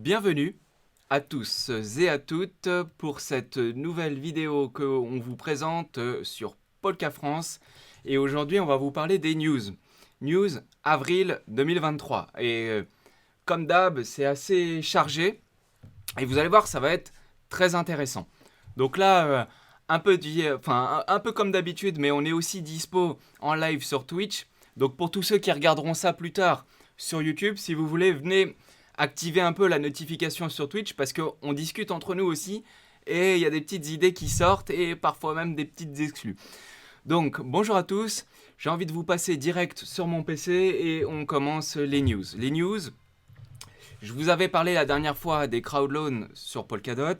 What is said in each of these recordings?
Bienvenue à tous et à toutes pour cette nouvelle vidéo qu'on vous présente sur Polka France. Et aujourd'hui, on va vous parler des news. News avril 2023. Et comme d'hab, c'est assez chargé. Et vous allez voir, ça va être très intéressant. Donc là, un peu comme d'habitude, mais on est aussi dispo en live sur Twitch. Donc pour tous ceux qui regarderont ça plus tard sur YouTube, si vous voulez, venez activer un peu la notification sur Twitch parce qu'on discute entre nous aussi et il y a des petites idées qui sortent et parfois même des petites exclus. Donc bonjour à tous, j'ai envie de vous passer direct sur mon PC et on commence les news. Les news, je vous avais parlé la dernière fois des crowdloans sur Polkadot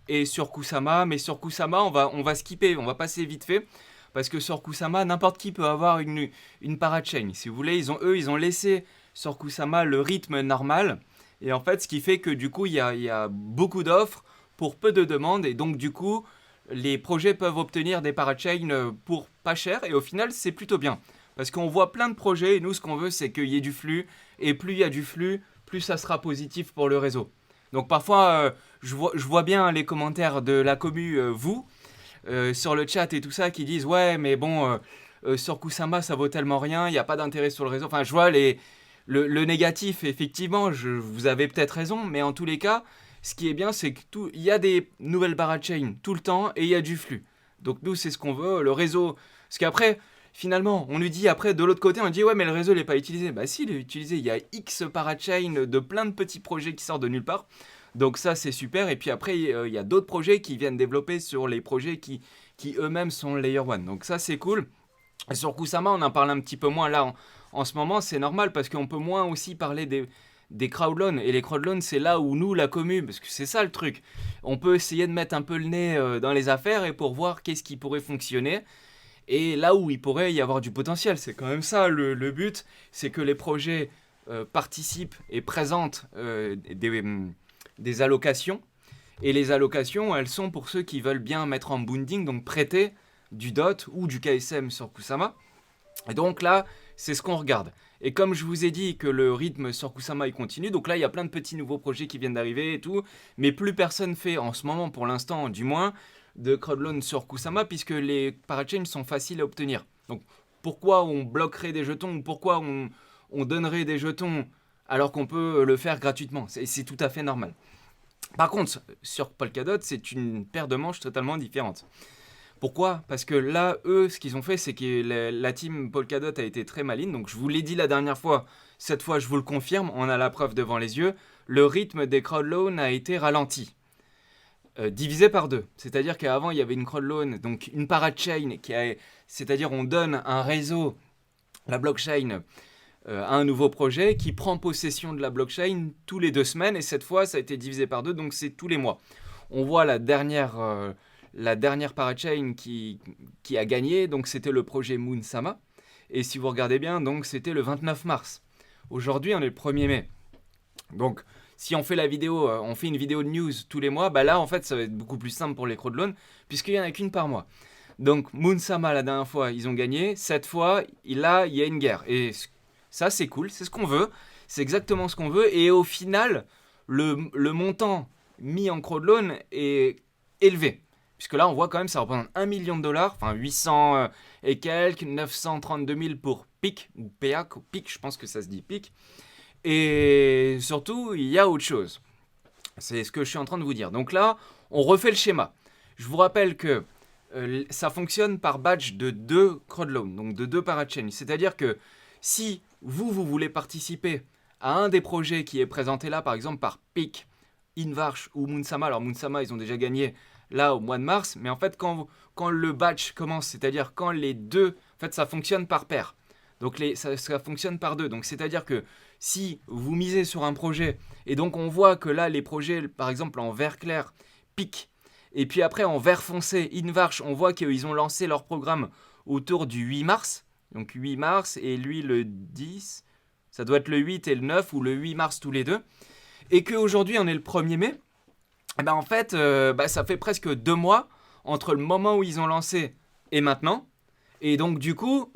et sur Kusama, mais sur Kusama on va skipper, on va passer vite fait. Parce que sur Kusama, n'importe qui peut avoir une parachain. Si vous voulez, ils ont laissé sur Kusama le rythme normal. Et en fait, ce qui fait que du coup, il y a beaucoup d'offres pour peu de demandes. Et donc, du coup, les projets peuvent obtenir des parachains pour pas cher. Et au final, c'est plutôt bien. Parce qu'on voit plein de projets. Et nous, ce qu'on veut, c'est qu'il y ait du flux. Et plus il y a du flux, plus ça sera positif pour le réseau. Donc, parfois, je vois bien les commentaires de la commu, sur le chat et tout ça qui disent ouais mais bon sur Kusama ça vaut tellement rien, il n'y a pas d'intérêt sur le réseau. Enfin je vois le négatif, effectivement vous avez peut-être raison, mais en tous les cas ce qui est bien c'est que il y a des nouvelles parachains tout le temps et il y a du flux. Donc nous c'est ce qu'on veut, le réseau. Parce qu'après finalement on lui dit après de l'autre côté on dit ouais mais le réseau n'est pas utilisé. Bah si il est utilisé, il y a X parachains de plein de petits projets qui sortent de nulle part. Donc ça c'est super, et puis après il y a d'autres projets qui viennent développer sur les projets qui eux-mêmes sont Layer 1. Donc ça c'est cool. Et sur Kusama on en parle un petit peu moins là en ce moment, c'est normal parce qu'on peut moins aussi parler des crowdloans. Et les crowdloans c'est là où nous la commu, parce que c'est ça le truc, on peut essayer de mettre un peu le nez dans les affaires et pour voir qu'est-ce qui pourrait fonctionner. Et là où il pourrait y avoir du potentiel, c'est quand même ça le but, c'est que les projets participent et présentent des allocations. Et les allocations, elles sont pour ceux qui veulent bien mettre en bounding, donc prêter du DOT ou du KSM sur Kusama. Et donc là, c'est ce qu'on regarde. Et comme je vous ai dit que le rythme sur Kusama il continue, donc là il y a plein de petits nouveaux projets qui viennent d'arriver et tout, mais plus personne fait en ce moment, pour l'instant du moins, de crowdloan sur Kusama puisque les parachains sont faciles à obtenir. Donc pourquoi on bloquerait des jetons ou pourquoi on donnerait des jetons alors qu'on peut le faire gratuitement? C'est tout à fait normal. Par contre, sur Polkadot, c'est une paire de manches totalement différente. Pourquoi? Parce que là, eux, ce qu'ils ont fait, c'est que la team Polkadot a été très maligne. Donc, je vous l'ai dit la dernière fois, cette fois, je vous le confirme, on a la preuve devant les yeux. Le rythme des crowdloans a été ralenti, divisé par deux. C'est-à-dire qu'avant, il y avait une crowdloan, donc une parachain, c'est-à-dire on donne un réseau, la blockchain, à un nouveau projet qui prend possession de la blockchain tous les 2 semaines, et cette fois ça a été divisé par deux, donc c'est tous les mois. On voit la dernière parachain qui a gagné, donc c'était le projet Moonsama, et si vous regardez bien, donc c'était le 29 mars. Aujourd'hui on est le 1er mai. Donc si on fait on fait une vidéo de news tous les mois, bah là en fait ça va être beaucoup plus simple pour les crowdloans, puisqu'il n'y en a qu'une par mois. Donc Moonsama la dernière fois ils ont gagné, cette fois là il y a une guerre, et ça, c'est cool, c'est ce qu'on veut, c'est exactement ce qu'on veut, et au final, le montant mis en crowdloan est élevé. Puisque là, on voit quand même, ça représente 1 million de dollars, enfin 800 et quelques, 932 000 pour PIC, ou PAC, ou PIC, je pense que ça se dit PIC. Et surtout, il y a autre chose. C'est ce que je suis en train de vous dire. Donc là, on refait le schéma. Je vous rappelle que ça fonctionne par batch de 2 crowdloans, donc de 2 parachains. C'est-à-dire que si vous voulez participer à un des projets qui est présenté là, par exemple par PIC, Invarch ou Moonsama, alors Moonsama, ils ont déjà gagné là au mois de mars, mais en fait, quand le batch commence, c'est-à-dire quand les deux, en fait, ça fonctionne par paire. Donc ça fonctionne par deux. Donc c'est-à-dire que si vous misez sur un projet, et donc on voit que là, les projets, par exemple en vert clair, PIC, et puis après en vert foncé, Invarch, on voit qu'ils ont lancé leur programme autour du 8 mars, donc 8 mars, et lui le 10, ça doit être le 8 et le 9, ou le 8 mars tous les deux, et qu'aujourd'hui on est le 1er mai, et ben en fait, ça fait presque 2 mois entre le moment où ils ont lancé et maintenant, et donc du coup,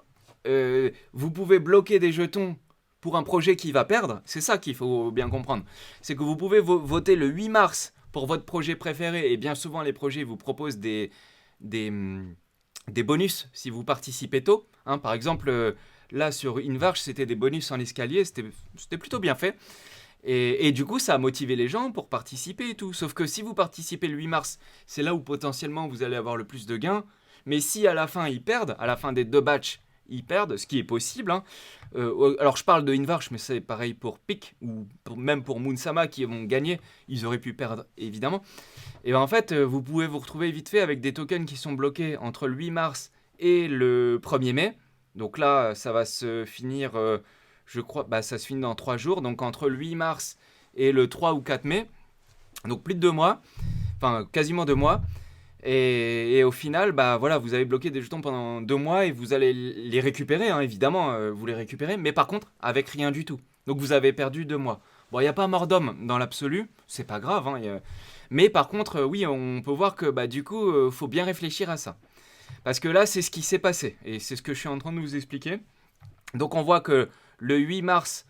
vous pouvez bloquer des jetons pour un projet qui va perdre, c'est ça qu'il faut bien comprendre. C'est que vous pouvez voter le 8 mars pour votre projet préféré, et bien souvent les projets vous proposent des, hum, des bonus si vous participez tôt. Hein. Par exemple, là sur Invarge, c'était des bonus en escalier, c'était plutôt bien fait. Et du coup, ça a motivé les gens pour participer et tout. Sauf que si vous participez le 8 mars, c'est là où potentiellement vous allez avoir le plus de gains. Mais si à la fin ils perdent, à la fin des 2 batchs, ils perdent, ce qui est possible. Hein. Alors je parle de Invarge, mais c'est pareil pour Pic, ou même pour Moonsama qui vont gagner. Ils auraient pu perdre, évidemment. Et ben en fait, vous pouvez vous retrouver vite fait avec des tokens qui sont bloqués entre le 8 mars et le 1er mai. Donc là, ça va se finir, je crois, ça se finit dans 3 jours. Donc entre le 8 mars et le 3 ou 4 mai. Donc plus de 2 mois. Enfin, quasiment 2 mois. Et au final, voilà, vous avez bloqué des jetons pendant 2 mois et vous allez les récupérer, hein, évidemment, vous les récupérez, mais par contre, avec rien du tout. Donc vous avez perdu 2 mois. Bon, il n'y a pas mort d'homme dans l'absolu, c'est pas grave, hein, mais par contre, oui, on peut voir que du coup, faut bien réfléchir à ça. Parce que là, c'est ce qui s'est passé, et c'est ce que je suis en train de vous expliquer. Donc on voit que le 8 mars,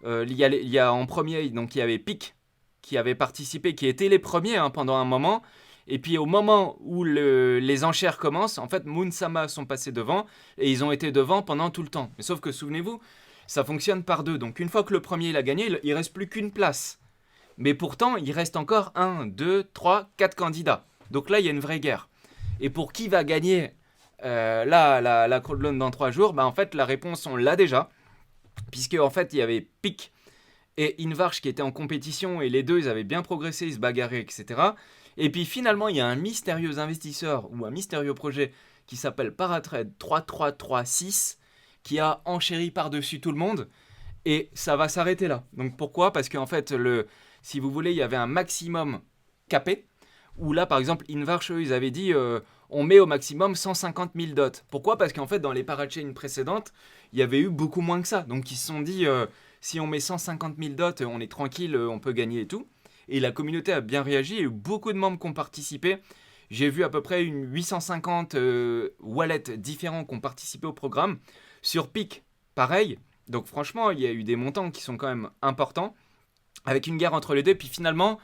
il y a en premier, donc il y avait Pic qui avait participé, qui étaient les premiers hein, pendant un moment. Et puis au moment où les enchères commencent, en fait, Moonsama sont passés devant et ils ont été devant pendant tout le temps. Mais sauf que souvenez-vous, ça fonctionne par 2. Donc une fois que le premier il a gagné, il reste plus qu'une place. Mais pourtant, il reste encore 1, 2, 3, 4 candidats. Donc là, il y a une vraie guerre. Et pour qui va gagner la Crowdloan dans 3 jours, en fait, la réponse, on l'a déjà. Puisque en fait, il y avait Pic et Invarge qui étaient en compétition et les deux, ils avaient bien progressé, ils se bagarraient, etc. Et puis finalement, il y a un mystérieux investisseur ou un mystérieux projet qui s'appelle Paratrade 3336 qui a enchéri par-dessus tout le monde et ça va s'arrêter là. Donc pourquoi ? Parce qu'en fait, si vous voulez, il y avait un maximum capé où là, par exemple, Invarge, eux, ils avaient dit on met au maximum 150 000 dots. Pourquoi ? Parce qu'en fait, dans les parachains précédentes, il y avait eu beaucoup moins que ça. Donc ils se sont dit si on met 150 000 dots, on est tranquille, on peut gagner et tout. Et la communauté a bien réagi, il y a eu beaucoup de membres qui ont participé. J'ai vu à peu près 850 wallets différents qui ont participé au programme. Sur Pic, pareil. Donc franchement, il y a eu des montants qui sont quand même importants, avec une guerre entre les deux. Puis finalement,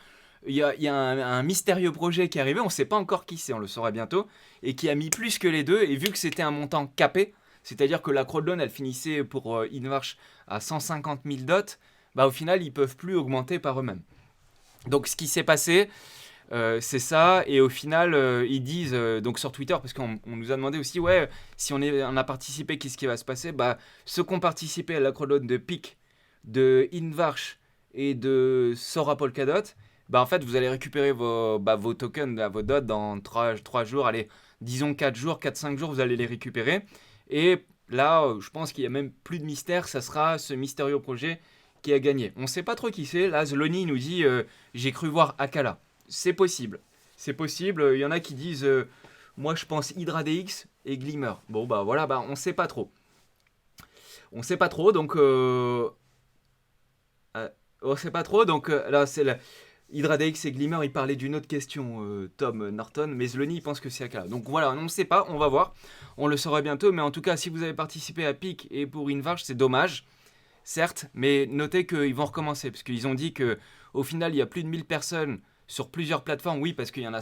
il y a un mystérieux projet qui est arrivé, on ne sait pas encore qui c'est, on le saura bientôt, et qui a mis plus que les deux. Et vu que c'était un montant capé, c'est-à-dire que la crowdloan, elle finissait pour Invarge à 150 000 dots, au final, ils ne peuvent plus augmenter par eux-mêmes. Donc ce qui s'est passé, c'est ça. Et au final, ils disent, donc sur Twitter, parce qu'on nous a demandé aussi, ouais, si on a participé, qu'est-ce qui va se passer ? Ceux qui ont participé à la crowdloan de Pic, de Invarge et de Sora Polkadot, en fait, vous allez récupérer vos tokens, vos dots dans 3 jours, allez, disons 4 jours, 4-5 jours, vous allez les récupérer. Et là, je pense qu'il n'y a même plus de mystère, ça sera ce mystérieux projet qui a gagné. On ne sait pas trop qui c'est. Là, Zloni nous dit j'ai cru voir Akala. C'est possible. C'est possible. Il y en a qui disent moi je pense Hydra DX et Glimmer. Bon, voilà, on ne sait pas trop. On ne sait pas trop, donc. On ne sait pas trop, donc là, c'est la. Hydra DX et Glimmer, il parlait d'une autre question, Tom Norton, mais Zloni, il pense que c'est Akala. Donc voilà, on ne sait pas, on va voir. On le saura bientôt, mais en tout cas, si vous avez participé à Pic et pour Invarge, c'est dommage. Certes, mais notez qu'ils vont recommencer, parce qu'ils ont dit qu'au final, il y a plus de 1000 personnes sur plusieurs plateformes. Oui, parce qu'il y en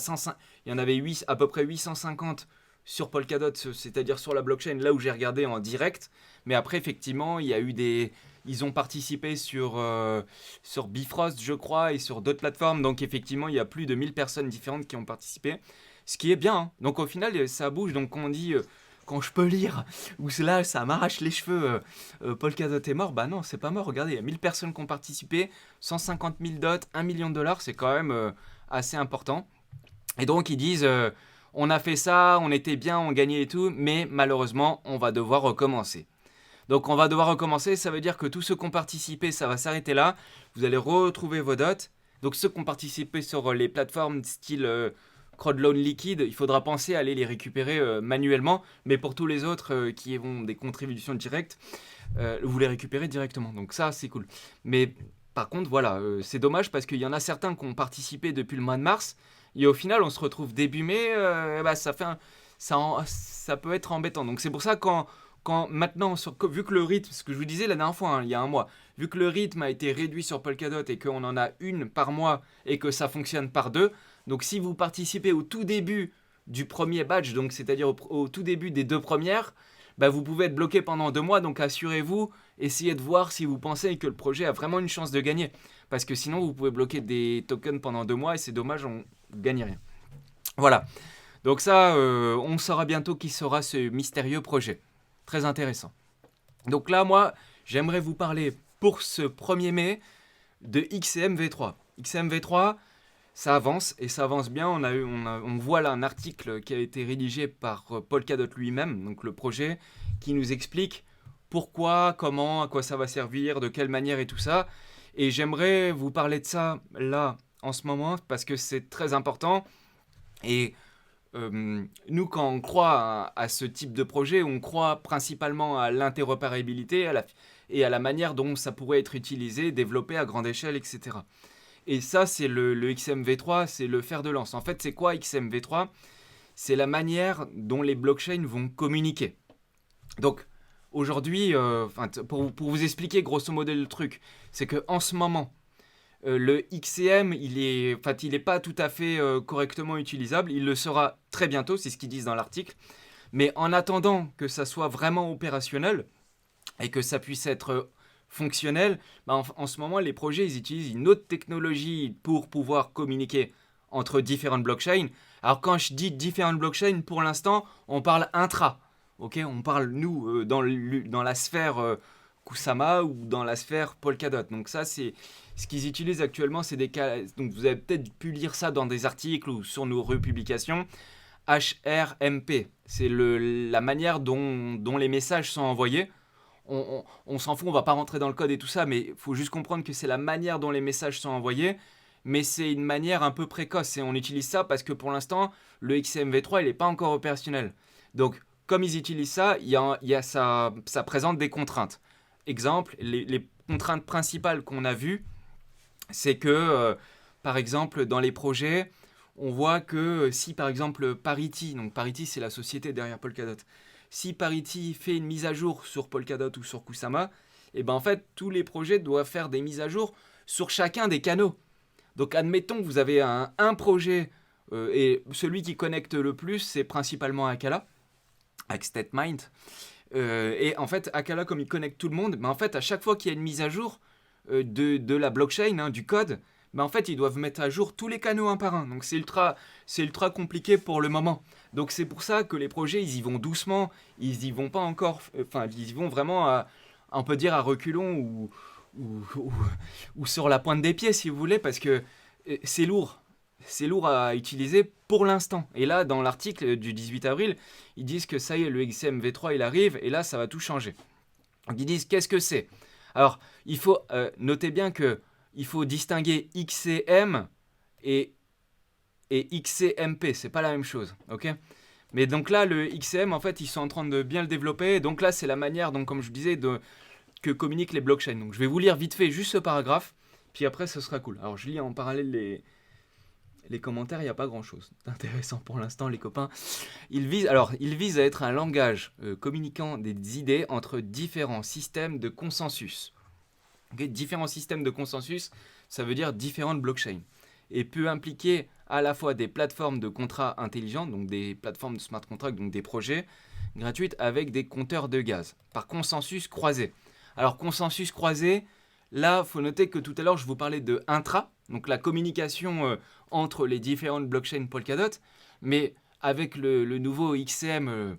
avait à peu près 850 sur Polkadot, c'est-à-dire sur la blockchain, là où j'ai regardé en direct. Mais après, effectivement, ils ont participé sur Bifrost, je crois, et sur d'autres plateformes. Donc, effectivement, il y a plus de 1000 personnes différentes qui ont participé, ce qui est bien. Hein. Donc, au final, ça bouge. Donc, on dit... quand je peux lire, ou là, ça m'arrache les cheveux, Polkadot est mort, non, c'est pas mort, regardez, il y a 1000 personnes qui ont participé, 150 000 dots, $1 million, c'est quand même assez important. Et donc, ils disent, on a fait ça, on était bien, on gagnait et tout, mais malheureusement, on va devoir recommencer. Donc, on va devoir recommencer, ça veut dire que tous ceux qui ont participé, ça va s'arrêter là, vous allez retrouver vos dots. Donc, ceux qui ont participé sur les plateformes style... Crowdloan liquide, il faudra penser à aller les récupérer manuellement, mais pour tous les autres qui ont des contributions directes, vous les récupérez directement. Donc ça, c'est cool. Mais par contre, voilà, c'est dommage parce qu'il y en a certains qui ont participé depuis le mois de mars, et au final, on se retrouve début mai, ça peut être embêtant. Donc c'est pour ça quand Maintenant, vu que le rythme, ce que je vous disais la dernière fois, hein, il y a un mois, vu que le rythme a été réduit sur Polkadot et qu'on en a une par mois et que ça fonctionne par deux, donc si vous participez au tout début du premier batch, donc c'est-à-dire au tout début des deux premières, bah vous pouvez être bloqué pendant 2 mois, donc assurez-vous, essayez de voir si vous pensez que le projet a vraiment une chance de gagner. Parce que sinon, vous pouvez bloquer des tokens pendant 2 mois et c'est dommage, on ne gagne rien. Voilà. Donc ça, on saura bientôt qui sera ce mystérieux projet. Très intéressant. Donc là, moi, j'aimerais vous parler pour ce 1er mai de XCM V3. XCM V3, ça avance et ça avance bien. On voit là un article qui a été rédigé par Polkadot lui-même, donc le projet, qui nous explique pourquoi, comment, à quoi ça va servir, de quelle manière et tout ça. Et j'aimerais vous parler de ça là, en ce moment, parce que c'est très important. Et nous, quand on croit à ce type de projet, on croit principalement à l'interopérabilité et à la manière dont ça pourrait être utilisé, développé à grande échelle, etc. Et ça, c'est le XMV3, c'est le fer de lance. En fait, c'est quoi XMV3? C'est la manière dont les blockchains vont communiquer. Donc, aujourd'hui, pour vous expliquer grosso modo le truc, c'est qu'en ce moment, le XCM, il est pas tout à fait correctement utilisable. Il le sera très bientôt, c'est ce qu'ils disent dans l'article. Mais en attendant que ça soit vraiment opérationnel et que ça puisse être fonctionnel, bah en ce moment, les projets, ils utilisent une autre technologie pour pouvoir communiquer entre différentes blockchains. Alors quand je dis différentes blockchains, pour l'instant, on parle intra. Ok, on parle, nous, dans la sphère Kusama ou dans la sphère Polkadot. Donc ça, c'est ce qu'ils utilisent actuellement, c'est des cas. Donc vous avez peut-être pu lire ça dans des articles ou sur nos republications. HRMP, c'est la manière dont les messages sont envoyés. On s'en fout, on va pas rentrer dans le code et tout ça, mais il faut juste comprendre que c'est la manière dont les messages sont envoyés. Mais c'est une manière un peu précoce et on utilise ça parce que pour l'instant, le XMV3 il n'est pas encore opérationnel. Donc, comme ils utilisent ça, ça présente des contraintes. Exemple, les contraintes principales qu'on a vues, c'est que, par exemple, dans les projets, on voit que si, par exemple, Parity, donc Parity, c'est la société derrière Polkadot, si Parity fait une mise à jour sur Polkadot ou sur Kusama, et ben en fait, tous les projets doivent faire des mises à jour sur chacun des canaux. Donc, admettons que vous avez un projet, et celui qui connecte le plus, c'est principalement Akala, avec StateMind. Et en fait, Akala, comme il connecte tout le monde, ben en fait, à chaque fois qu'il y a une mise à jour de la blockchain, hein, du code, ben en fait, ils doivent mettre à jour tous les canaux un par un. Donc, c'est ultra compliqué pour le moment. Donc, c'est pour ça que les projets, ils y vont doucement. Ils y vont pas encore. Enfin, ils y vont vraiment, on peut dire, à reculons ou, ou, ou sur la pointe des pieds, si vous voulez, parce que c'est lourd. C'est lourd à utiliser pour l'instant. Et là, dans l'article du 18 avril, ils disent que ça y est, le XCM V3, il arrive, et là, ça va tout changer. Donc, ils disent, qu'est-ce que c'est? Alors, il faut noter bien que il faut distinguer XCM et XCMP. C'est pas la même chose, ok? Mais donc là, le XCM, en fait, ils sont en train de bien le développer. Donc là, c'est la manière, donc, comme je disais, que communiquent les blockchains. Donc, je vais vous lire vite fait juste ce paragraphe, puis après, ce sera cool. Alors, je lis en parallèle les commentaires, il n'y a pas grand-chose d'intéressant pour l'instant, les copains. Il vise à être un langage communiquant des idées entre différents systèmes de consensus. Okay, différents systèmes de consensus, ça veut dire différentes blockchains. Et peut impliquer à la fois des plateformes de contrats intelligents, donc des plateformes de smart contracts, donc des projets gratuites avec des compteurs de gaz, par consensus croisé. Alors, consensus croisé, là, il faut noter que tout à l'heure, je vous parlais de intra, donc la communication entre les différentes blockchains Polkadot, mais avec le nouveau XCM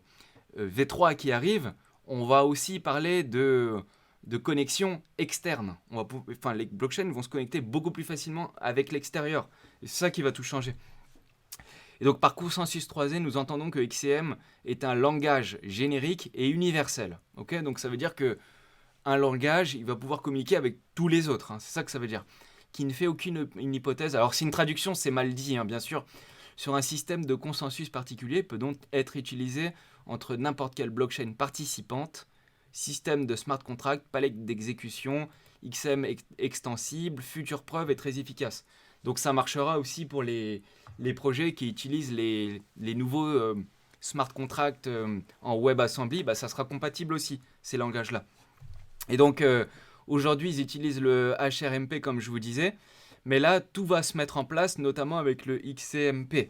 V3 qui arrive, on va aussi parler de connexion externe. Les blockchains vont se connecter beaucoup plus facilement avec l'extérieur. Et c'est ça qui va tout changer. Et donc par consensus croisé, nous entendons que XCM est un langage générique et universel. Okay, donc ça veut dire que un langage, il va pouvoir communiquer avec tous les autres. Hein, c'est ça que ça veut dire. Qui ne fait aucune hypothèse. Alors si une traduction, c'est mal dit, hein, bien sûr. Sur un système de consensus particulier peut donc être utilisé entre n'importe quelle blockchain participante, système de smart contract, palette d'exécution, XM extensible, future preuve et très efficace. Donc ça marchera aussi pour les projets qui utilisent les nouveaux smart contract en WebAssembly, bah, ça sera compatible aussi, ces langages-là. Et donc, aujourd'hui, ils utilisent le HRMP, comme je vous disais. Mais là, tout va se mettre en place, notamment avec le XCMP.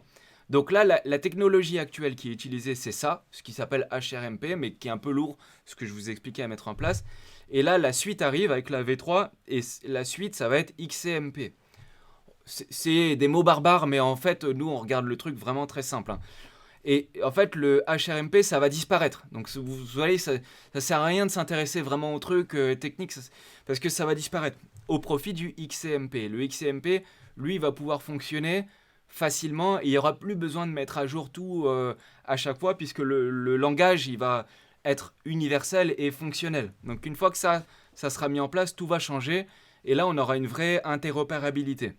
Donc là, la technologie actuelle qui est utilisée, c'est ça, ce qui s'appelle HRMP, mais qui est un peu lourd, ce que je vous ai expliqué à mettre en place. Et là, la suite arrive avec la V3, et la suite, ça va être XCMP. C'est des mots barbares, mais en fait, nous, on regarde le truc vraiment très simple, hein. Et en fait, le HRMP, ça va disparaître. Donc, vous voyez, ça sert à rien de s'intéresser vraiment aux trucs techniques, parce que ça va disparaître au profit du XCMP. Le XCMP, lui, va pouvoir fonctionner facilement et il n'y aura plus besoin de mettre à jour tout à chaque fois, puisque le langage, il va être universel et fonctionnel. Donc, une fois que ça sera mis en place, tout va changer. Et là, on aura une vraie interopérabilité.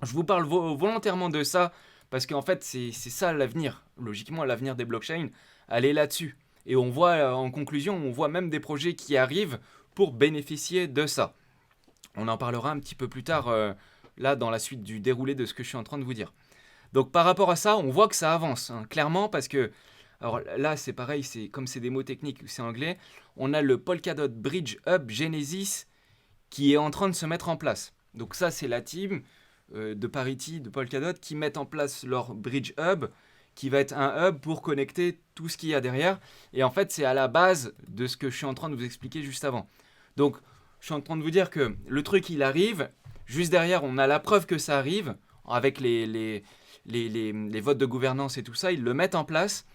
Je vous parle volontairement de ça parce qu'en fait, c'est ça l'avenir. Logiquement, l'avenir des blockchains, elle est là-dessus. Et on voit, en conclusion, on voit même des projets qui arrivent pour bénéficier de ça. On en parlera un petit peu plus tard, là, dans la suite du déroulé de ce que je suis en train de vous dire. Donc, par rapport à ça, on voit que ça avance, hein, clairement, parce que, alors là, c'est pareil, comme c'est des mots techniques, c'est anglais, on a le Polkadot Bridge Hub Genesis qui est en train de se mettre en place. Donc ça, c'est la team de Parity, de Polkadot, qui mettent en place leur Bridge Hub, qui va être un hub pour connecter tout ce qu'il y a derrière. Et en fait, c'est à la base de ce que je suis en train de vous expliquer juste avant. Donc, je suis en train de vous dire que le truc, il arrive. Juste derrière, on a la preuve que ça arrive, avec les votes de gouvernance et tout ça. Ils le mettent en place,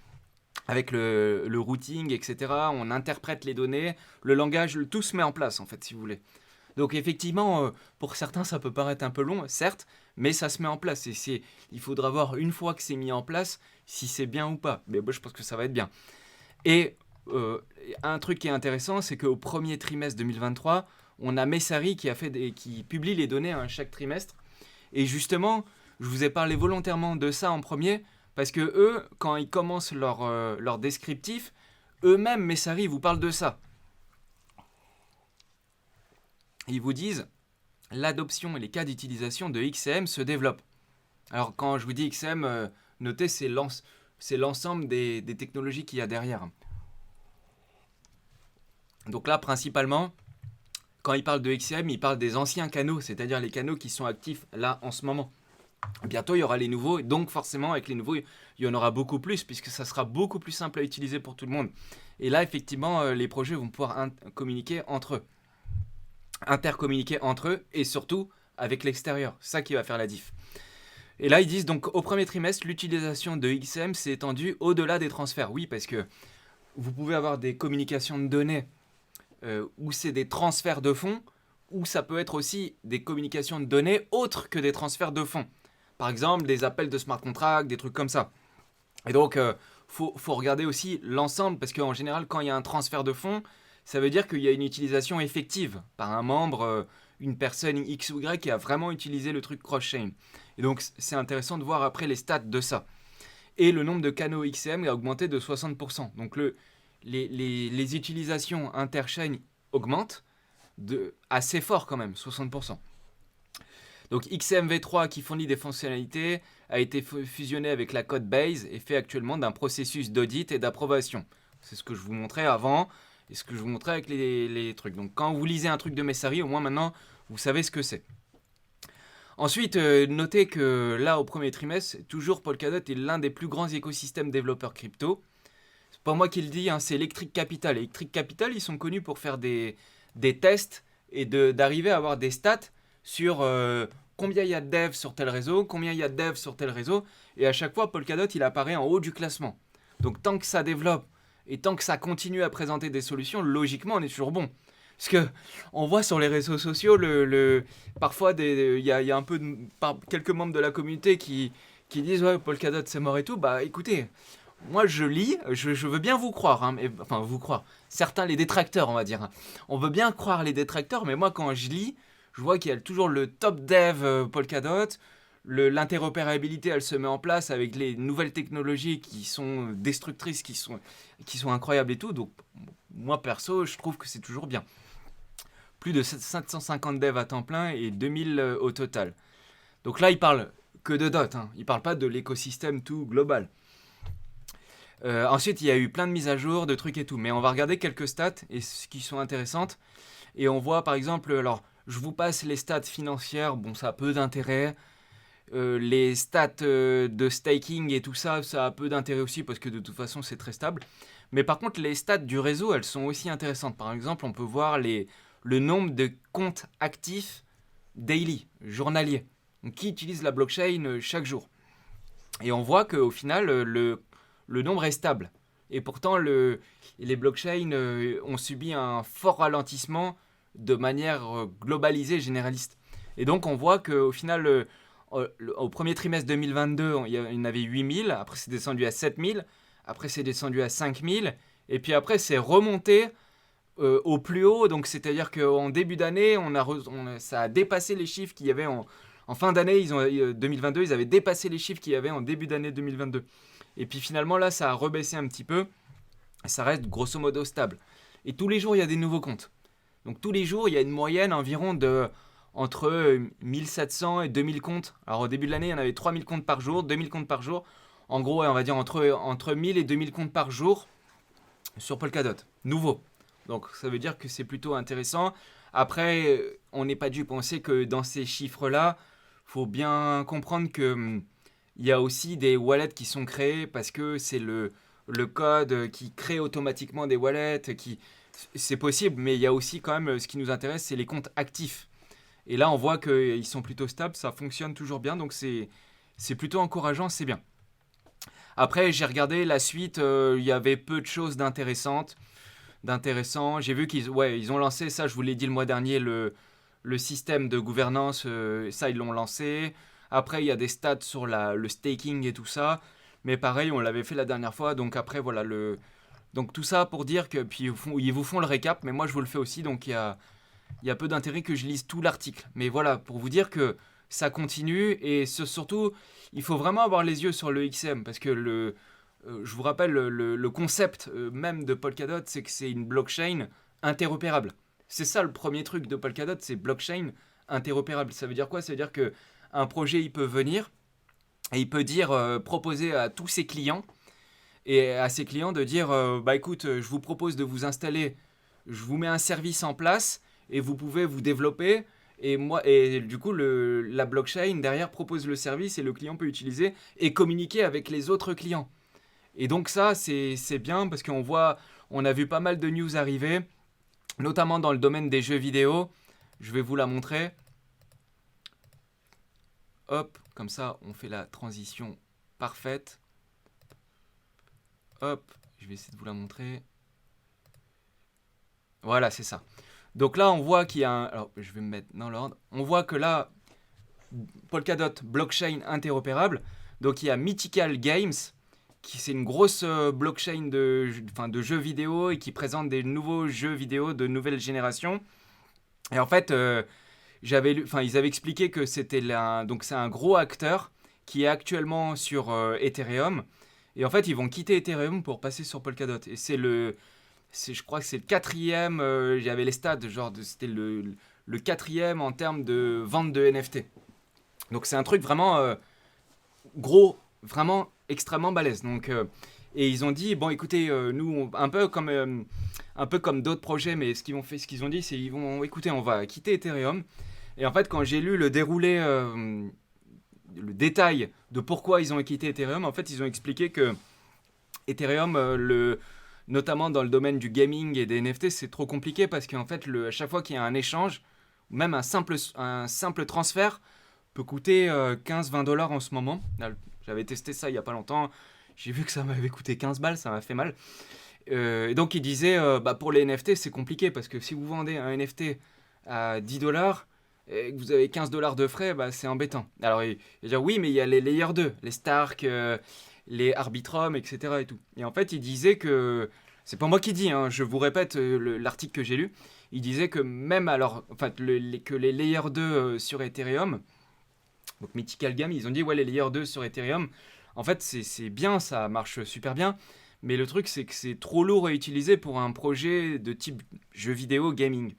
avec le routing, etc. On interprète les données, le langage, tout se met en place, en fait, si vous voulez. Donc effectivement, pour certains, ça peut paraître un peu long, certes, mais ça se met en place. Il faudra voir une fois que c'est mis en place si c'est bien ou pas. Mais moi, je pense que ça va être bien. Et un truc qui est intéressant, c'est qu'au premier trimestre 2023, on a Messari qui publie les données chaque trimestre. Et justement, je vous ai parlé volontairement de ça en premier, parce que eux, quand ils commencent leur descriptif, eux-mêmes, Messari, vous parlent de ça. Ils vous disent l'adoption et les cas d'utilisation de XCM se développent. Alors quand je vous dis XCM, notez, c'est l'ensemble des technologies qu'il y a derrière. Donc là, principalement, quand ils parlent de XCM, ils parlent des anciens canaux, c'est-à-dire les canaux qui sont actifs là en ce moment. Bientôt, il y aura les nouveaux, et donc forcément, avec les nouveaux, il y en aura beaucoup plus, puisque ça sera beaucoup plus simple à utiliser pour tout le monde. Et là, effectivement, les projets vont pouvoir communiquer entre eux. Intercommuniquer entre eux et surtout avec l'extérieur. C'est ça qui va faire la diff. Et là, ils disent donc au premier trimestre, l'utilisation de XCM s'est étendue au-delà des transferts. Oui, parce que vous pouvez avoir des communications de données où c'est des transferts de fonds, ou ça peut être aussi des communications de données autres que des transferts de fonds. Par exemple, des appels de smart contract, des trucs comme ça. Et donc, faut regarder aussi l'ensemble, parce qu'en général, quand il y a un transfert de fonds, ça veut dire qu'il y a une utilisation effective par un membre, une personne X ou Y qui a vraiment utilisé le truc cross-chain. Et donc, c'est intéressant de voir après les stats de ça. Et le nombre de canaux XCM a augmenté de 60%. Donc, les utilisations inter-chain augmentent assez fort quand même, 60%. Donc, XCM V3 qui fournit des fonctionnalités a été fusionné avec la Codebase et fait actuellement d'un processus d'audit et d'approbation. C'est ce que je vous montrais avant. Et ce que je vous montrais avec les trucs. Donc quand vous lisez un truc de Messari, au moins maintenant, vous savez ce que c'est. Ensuite, notez que là, au premier trimestre, toujours Polkadot est l'un des plus grands écosystèmes développeurs crypto. C'est pas moi qui le dis, hein, c'est Electric Capital. Electric Capital, ils sont connus pour faire des tests et d'arriver à avoir des stats sur combien il y a de devs sur tel réseau, combien il y a de devs sur tel réseau. Et à chaque fois, Polkadot, il apparaît en haut du classement. Donc tant que ça développe, et tant que ça continue à présenter des solutions, logiquement, on est toujours bon. Parce que on voit sur les réseaux sociaux, parfois, il y a un peu quelques membres de la communauté qui disent « Ouais, Polkadot, c'est mort et tout ». Bah écoutez, moi je lis, je veux bien vous croire, hein, enfin vous croire. Certains, les détracteurs, on va dire. Hein. On veut bien croire les détracteurs, mais moi quand je lis, je vois qu'il y a toujours le top dev Polkadot. L'interopérabilité, elle se met en place avec les nouvelles technologies qui sont destructrices, qui sont incroyables et tout. Donc, moi, perso, je trouve que c'est toujours bien. Plus de 750 devs à temps plein et 2000 au total. Donc là, il parle que de Dot. Hein. Il parle pas de l'écosystème tout global. Ensuite, il y a eu plein de mises à jour, de trucs et tout. Mais on va regarder quelques stats et ce qui sont intéressantes. Et on voit par exemple, alors je vous passe les stats financières, bon ça a peu d'intérêt. Les stats de staking et tout ça, ça a peu d'intérêt aussi parce que de toute façon c'est très stable. Mais par contre les stats du réseau, elles sont aussi intéressantes. Par exemple, on peut voir le nombre de comptes actifs daily, journaliers, donc, qui utilisent la blockchain chaque jour. Et on voit qu'au final, le nombre est stable. Et pourtant, les blockchains ont subi un fort ralentissement de manière globalisée, généraliste. Et donc, on voit qu'au final, au premier trimestre 2022, il y en avait 8000, après c'est descendu à 7000, après c'est descendu à 5000, et puis après c'est remonté au plus haut. Donc, c'est-à-dire qu'en début d'année, ça a dépassé les chiffres qu'il y avait en fin d'année, 2022, ils avaient dépassé les chiffres qu'il y avait en début d'année 2022. Et puis finalement, là, ça a rebaissé un petit peu. Ça reste grosso modo stable. Et tous les jours, il y a des nouveaux comptes. Donc tous les jours, il y a une moyenne environ de entre 1700 et 2000 comptes. Alors au début de l'année, il y en avait 3000 comptes par jour, 2000 comptes par jour. En gros, on va dire entre 1000 et 2000 comptes par jour sur Polkadot. Nouveau. Donc ça veut dire que c'est plutôt intéressant. Après, on n'est pas dû penser que dans ces chiffres-là, faut bien comprendre que il y a aussi des wallets qui sont créés parce que c'est le code qui crée automatiquement des wallets. C'est possible, mais il y a aussi quand même ce qui nous intéresse, c'est les comptes actifs. Et là, on voit qu'ils sont plutôt stables, ça fonctionne toujours bien, donc c'est plutôt encourageant, c'est bien. Après, j'ai regardé la suite, il y avait peu de choses d'intéressant. J'ai vu ils ont lancé ça, je vous l'ai dit le mois dernier, le système de gouvernance, ça ils l'ont lancé. Après, il y a des stats sur le staking et tout ça. Mais pareil, on l'avait fait la dernière fois. Donc après, voilà, donc tout ça pour dire que puis ils vous font le récap, mais moi je vous le fais aussi. Donc il y a peu d'intérêt que je lise tout l'article. Mais voilà, pour vous dire que ça continue et surtout, il faut vraiment avoir les yeux sur le XM parce que je vous rappelle, le concept même de Polkadot, c'est que c'est une blockchain interopérable. C'est ça le premier truc de Polkadot, c'est blockchain interopérable. Ça veut dire quoi? Ça veut dire que un projet, il peut venir et il peut dire, proposer à tous ses clients et à ses clients de dire, bah écoute, je vous propose de vous installer, je vous mets un service en place et vous pouvez vous développer. Et du coup, la blockchain derrière propose le service et le client peut utiliser et communiquer avec les autres clients. Et donc ça, c'est bien parce on a vu pas mal de news arriver, notamment dans le domaine des jeux vidéo. Je vais vous la montrer. Hop, comme ça, on fait la transition parfaite. Hop, je vais essayer de vous la montrer. Voilà, c'est ça. Donc là, on voit qu'il y a un... Alors, je vais me mettre dans l'ordre. On voit que là, Polkadot blockchain interopérable. Donc il y a Mythical Games, qui c'est une grosse blockchain de jeux vidéo et qui présente des nouveaux jeux vidéo de nouvelle génération. Et en fait, ils avaient expliqué que donc c'est un gros acteur qui est actuellement sur Ethereum. Et en fait, ils vont quitter Ethereum pour passer sur Polkadot. Et je crois que c'est le quatrième. J'avais les stats, c'était le quatrième en termes de vente de NFT. Donc c'est un truc vraiment gros, vraiment extrêmement balèze. Donc, et ils ont dit, bon écoutez, nous, un peu comme d'autres projets, mais ce qu'ils ont dit, c'est écoutez, on va quitter Ethereum. Et en fait, quand j'ai lu le déroulé, le détail de pourquoi ils ont quitté Ethereum, en fait, ils ont expliqué que Ethereum, notamment dans le domaine du gaming et des NFT, c'est trop compliqué parce qu'en fait, à chaque fois qu'il y a un échange, même un simple transfert, peut coûter 15-20 $ en ce moment. J'avais testé ça il n'y a pas longtemps. J'ai vu que ça m'avait coûté 15 balles, ça m'a fait mal. Et donc il disait, pour les NFT, c'est compliqué parce que si vous vendez un NFT à 10 $ et que vous avez 15 $ de frais, bah, c'est embêtant. Alors il va dire oui, mais il y a les Layer 2, les Stark, les Arbitrum, etc. Et tout. Et en fait, il disait que, c'est pas moi qui dis, hein, je vous répète l'article que j'ai lu, il disait que même alors, enfin, que les Layer 2 sur Ethereum, donc Mythical Game, ils ont dit ouais, les Layer 2 sur Ethereum, en fait c'est bien, ça marche super bien, mais le truc c'est que c'est trop lourd à utiliser pour un projet de type jeu vidéo gaming.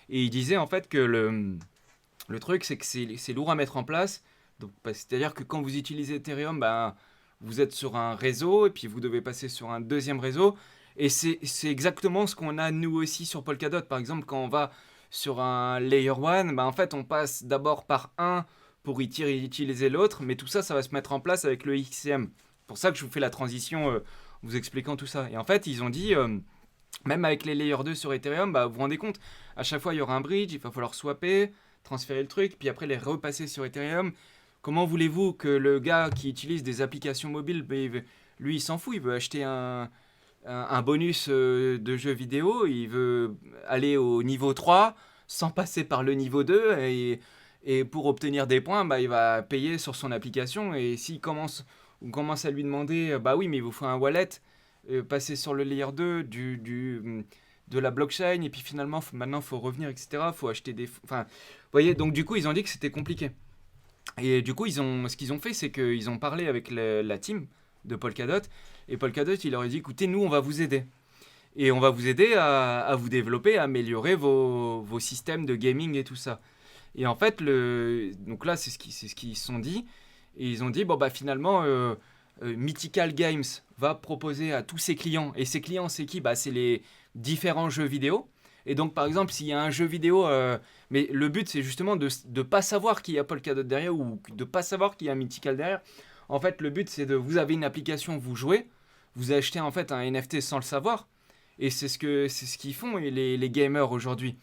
Et il disait en fait que le truc c'est que c'est lourd à mettre en place, donc c'est-à-dire que quand vous utilisez Ethereum, ben, vous êtes sur un réseau et puis vous devez passer sur un deuxième réseau. Et c'est exactement ce qu'on a nous aussi sur Polkadot. Par exemple, quand on va sur un layer 1, bah en fait on passe d'abord par un pour utiliser l'autre, mais tout ça, ça va se mettre en place avec le XCM. C'est pour ça que je vous fais la transition vous expliquant tout ça. Et en fait, ils ont dit, même avec les layer 2 sur Ethereum, bah, vous vous rendez compte, à chaque fois il y aura un bridge, il va falloir swapper, transférer le truc, puis après les repasser sur Ethereum. Comment voulez-vous que le gars qui utilise des applications mobiles, bah, lui il s'en fout, il veut acheter un bonus de jeu vidéo, il veut aller au niveau 3 sans passer par le niveau 2 et pour obtenir des points, bah, il va payer sur son application et s'il commence, on commence à lui demander, bah oui mais il vous faut un wallet, passer sur le layer 2 de la blockchain et puis finalement maintenant il faut revenir etc, il faut acheter des... Enfin, vous voyez, donc du coup ils ont dit que c'était compliqué. Et du coup, ce qu'ils ont fait, c'est qu'ils ont parlé avec la team de Polkadot. Et Polkadot, il leur a dit, écoutez, nous, on va vous aider. Et on va vous aider à vous développer, à améliorer vos systèmes de gaming et tout ça. Et en fait, donc là, c'est ce qu'ils se sont dit. Et ils ont dit, bon, bah finalement, Mythical Games va proposer à tous ses clients. Et ses clients, c'est qui? Bah, c'est les différents jeux vidéo. Et donc, par exemple, s'il y a un jeu vidéo, mais le but, c'est justement de ne pas savoir qu'il y a Polkadot derrière ou de ne pas savoir qu'il y a un Mythical derrière. En fait, le but, c'est vous avez une application, vous jouez, vous achetez en fait un NFT sans le savoir. Et c'est ce qu'ils font les gamers aujourd'hui.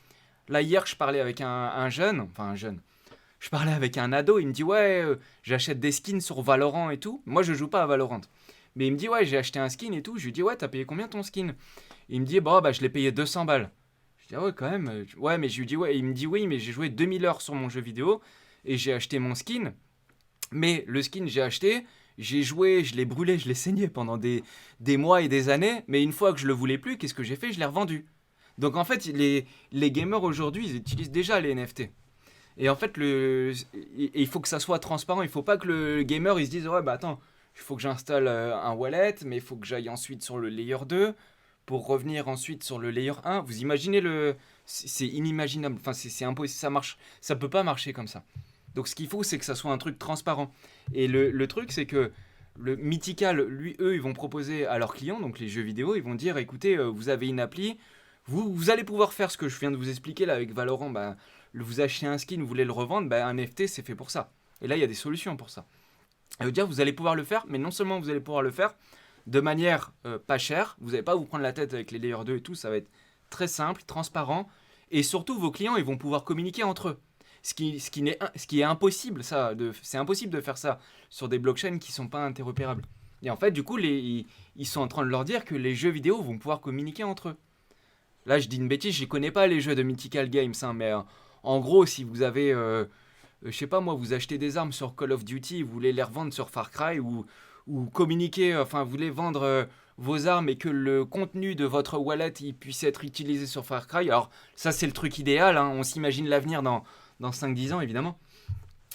Là, hier, je parlais avec un jeune, enfin un jeune. Je parlais avec un ado, il me dit ouais, j'achète des skins sur Valorant et tout. Moi, je joue pas à Valorant. Mais il me dit ouais, j'ai acheté un skin et tout. Je lui dis ouais, t'as payé combien ton skin? Il me dit bah je l'ai payé 200 balles. Je dis ah ouais quand même. Ouais mais je lui dis ouais. Il me dit oui mais j'ai joué 2000 heures sur mon jeu vidéo et j'ai acheté mon skin. Mais le skin j'ai acheté, j'ai joué, je l'ai brûlé, je l'ai saigné pendant des mois et des années. Mais une fois que je le voulais plus, qu'est-ce que j'ai fait? Je l'ai revendu. Donc en fait les gamers aujourd'hui ils utilisent déjà les NFT. Et en fait il faut que ça soit transparent. Il faut pas que le gamer il se dise ouais bah attends, il faut que j'installe un wallet, mais il faut que j'aille ensuite sur le layer 2 pour revenir ensuite sur le layer 1. Vous imaginez c'est inimaginable. Enfin, c'est impossible. Ça marche. Ça peut pas marcher comme ça. Donc, ce qu'il faut, c'est que ça soit un truc transparent. Et le truc, c'est que le Mythical, eux, ils vont proposer à leurs clients, donc les jeux vidéo, ils vont dire écoutez, vous avez une appli, vous allez pouvoir faire ce que je viens de vous expliquer là avec Valorant. Bah, vous achetez un skin, vous voulez le revendre, bah, un NFT, c'est fait pour ça. Et là, il y a des solutions pour ça. Ça veut dire vous allez pouvoir le faire, mais non seulement vous allez pouvoir le faire de manière pas chère, vous n'allez pas vous prendre la tête avec les layers 2 et tout, ça va être très simple, transparent, et surtout vos clients ils vont pouvoir communiquer entre eux. Ce qui est impossible, c'est impossible de faire ça sur des blockchains qui ne sont pas interopérables. Et en fait, du coup, ils sont en train de leur dire que les jeux vidéo vont pouvoir communiquer entre eux. Là, je dis une bêtise, je ne connais pas les jeux de Mythical Games, hein, mais en gros, si vous avez je sais pas moi, vous achetez des armes sur Call of Duty, vous voulez les revendre sur Far Cry ou communiquer, enfin vous voulez vendre vos armes et que le contenu de votre wallet il puisse être utilisé sur Far Cry. Alors ça c'est le truc idéal, hein, on s'imagine l'avenir dans 5-10 ans évidemment.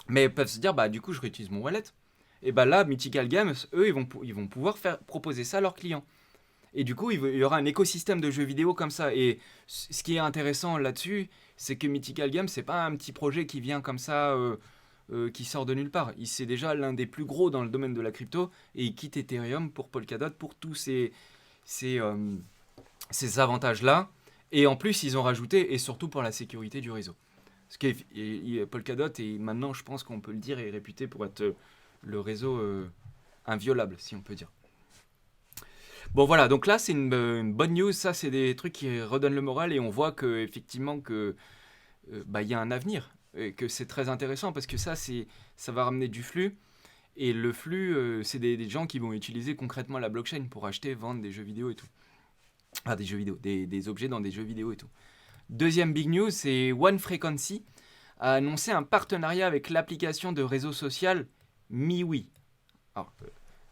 Mais ils peuvent se dire bah du coup je réutilise mon wallet. Et bah là Mythical Games, eux ils vont pouvoir proposer ça à leurs clients. Et du coup, il y aura un écosystème de jeux vidéo comme ça. Et ce qui est intéressant là-dessus, c'est que Mythical Games, c'est pas un petit projet qui vient comme ça, qui sort de nulle part. C'est déjà l'un des plus gros dans le domaine de la crypto et il quitte Ethereum pour Polkadot pour tous ces, euh, ces avantages-là. Et en plus, ils ont rajouté, et surtout pour la sécurité du réseau. Parce que Polkadot, et maintenant, je pense qu'on peut le dire, est réputé pour être le réseau inviolable, si on peut dire. Bon voilà, donc là c'est une bonne news, ça c'est des trucs qui redonnent le moral et on voit que effectivement que bah, il y a un avenir et que c'est très intéressant parce que ça va ramener du flux et le flux c'est des gens qui vont utiliser concrètement la blockchain pour acheter, vendre des jeux vidéo et tout. Ah des jeux vidéo, des objets dans des jeux vidéo et tout. Deuxième big news, c'est One Frequency a annoncé un partenariat avec l'application de réseau social MiWi. Alors,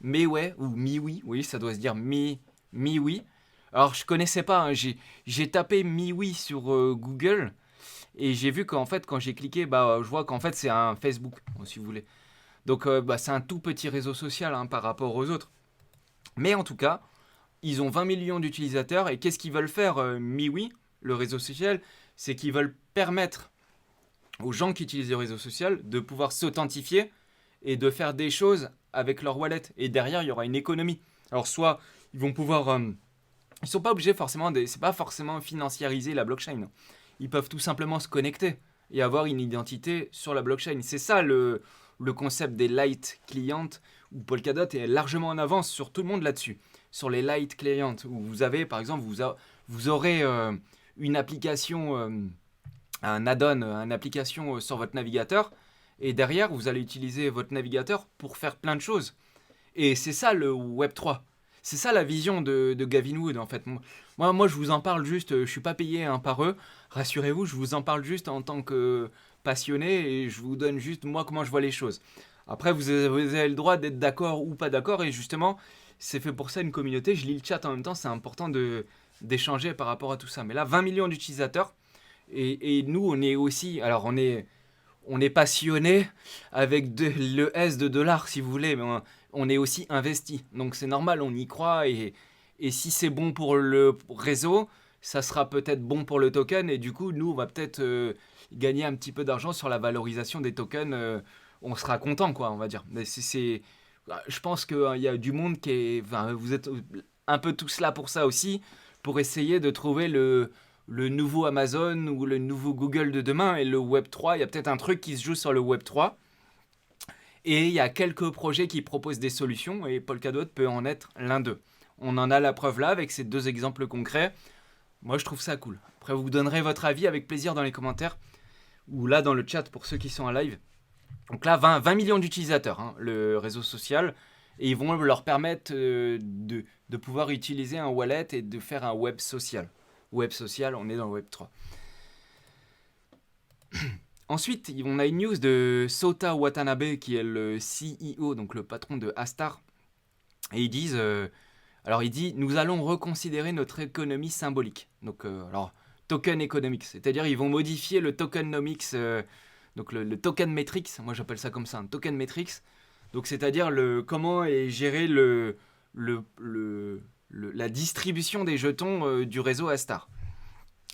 Meway ou MiWi, oui, ça doit se dire MiWi. Alors, je connaissais pas, hein, j'ai tapé MiWi sur Google et j'ai vu qu'en fait, quand j'ai cliqué, bah, je vois qu'en fait, c'est un Facebook, si vous voulez. Donc, bah, c'est un tout petit réseau social hein, par rapport aux autres. Mais en tout cas, ils ont 20 millions d'utilisateurs et qu'est-ce qu'ils veulent faire, MiWi, le réseau social? C'est qu'ils veulent permettre aux gens qui utilisent le réseau social de pouvoir s'authentifier et de faire des choses avec leur wallet. Et derrière, il y aura une économie. Alors soit ils vont pouvoir... ils sont pas obligés forcément, c'est pas forcément financiariser la blockchain. Ils peuvent tout simplement se connecter et avoir une identité sur la blockchain. C'est ça le concept des light clients, où Polkadot est largement en avance sur tout le monde là-dessus. Sur les light clients, où vous avez par exemple, vous aurez une application, un add-on, une application sur votre navigateur, et derrière vous allez utiliser votre navigateur pour faire plein de choses. Et c'est ça le Web3. C'est ça la vision de Gavin Wood en fait. Moi, je vous en parle juste, je suis pas payé par eux. Rassurez-vous, je vous en parle juste en tant que passionné et je vous donne juste moi comment je vois les choses. Après, vous avez le droit d'être d'accord ou pas d'accord et justement, c'est fait pour ça une communauté. Je lis le chat en même temps, c'est important d'échanger par rapport à tout ça. Mais là, 20 millions d'utilisateurs et nous, on est aussi, alors on est passionné avec le S de dollars si vous voulez, mais on est aussi investi. Donc c'est normal, on y croit et si c'est bon pour le réseau, ça sera peut-être bon pour le token et du coup nous on va peut-être gagner un petit peu d'argent sur la valorisation des tokens. On sera content quoi, on va dire. Mais je pense qu'il y a du monde qui est, enfin, vous êtes un peu tous là pour ça aussi, pour essayer de trouver le nouveau Amazon ou le nouveau Google de demain et le Web3. Il y a peut-être un truc qui se joue sur le Web3. Et il y a quelques projets qui proposent des solutions et Polkadot peut en être l'un d'eux. On en a la preuve là avec ces deux exemples concrets. Moi je trouve ça cool. Après vous donnerez votre avis avec plaisir dans les commentaires ou là dans le chat pour ceux qui sont en live. Donc là 20 millions d'utilisateurs, hein, le réseau social. Et ils vont leur permettre de pouvoir utiliser un wallet et de faire un web social. Web social, on est dans le web 3. Ensuite, on a une news de Sota Watanabe, qui est le CEO, donc le patron de Astar. Et ils disent, il dit, nous allons reconsidérer notre économie symbolique. Donc, token economics, c'est-à-dire ils vont modifier le tokenomics, donc le token metrics. Moi j'appelle ça comme ça, un token metrics. Donc, c'est-à-dire comment est géré la distribution des jetons du réseau Astar.